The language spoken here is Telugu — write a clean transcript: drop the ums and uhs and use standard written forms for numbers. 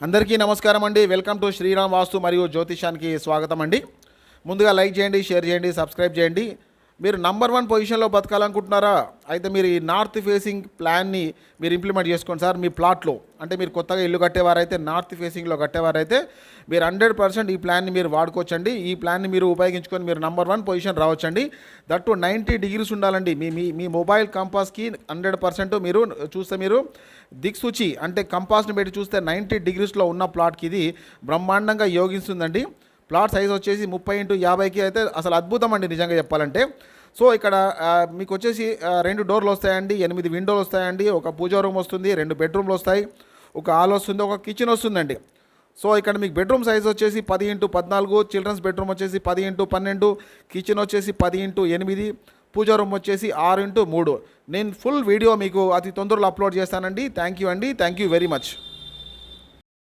అందరికీ నమస్కారం అండి. వెల్కమ్ టు శ్రీరామ్ వాస్తు మరియు జ్యోతిషానికి స్వాగతం అండి. ముందుగా లైక్ చేయండి, షేర్ చేయండి, సబ్స్క్రైబ్ చేయండి. మీరు నంబర్ 1 పొజిషన్లో బతకాలనుకుంటున్నారా? అయితే మీరు ఈ నార్త్ ఫేసింగ్ ప్లాన్ని మీరు ఇంప్లిమెంట్ చేసుకోండి సార్. మీ ప్లాట్లో అంటే మీరు కొత్తగా ఇల్లు కట్టేవారైతే, నార్త్ ఫేసింగ్లో కట్టేవారైతే మీరు 100% ఈ ప్లాన్ని మీరు వాడుకోవచ్చండి. ఈ ప్లాన్ని మీరు ఉపయోగించుకొని మీరు నంబర్ 1 పొజిషన్ రావచ్చండి. దట్టు 90 డిగ్రీస్ ఉండాలండి. మీ మీ మీ మొబైల్ కంపాస్కి 100% మీరు చూస్తే మీరు దిక్సూచి అంటే కంపాస్ని పెట్టి చూస్తే 90 డిగ్రీస్లో ఉన్న ప్లాట్కి ఇది బ్రహ్మాండంగా యోగిస్తుందండి. ప్లాట్ సైజ్ వచ్చేసి 30x50కి అయితే అసలు అద్భుతం అండి నిజంగా చెప్పాలంటే. సో ఇక్కడ మీకు వచ్చేసి 2 డోర్లు వస్తాయండి, 8 విండోలు వస్తాయండి, ఒక పూజా రూమ్ వస్తుంది, 2 బెడ్రూమ్లు వస్తాయి, ఒక హాల్ వస్తుంది, ఒక కిచెన్ వస్తుందండి. సో ఇక్కడ మీకు బెడ్రూమ్ సైజ్ వచ్చేసి 10x14, చిల్డ్రన్స్ బెడ్రూమ్ వచ్చేసి 10x12, కిచెన్ వచ్చేసి 10x8, పూజా రూమ్ వచ్చేసి 6x3. నేను ఫుల్ వీడియో మీకు అతి తొందరలో అప్లోడ్ చేస్తానండి. థ్యాంక్ యూ అండి. Thank you very much.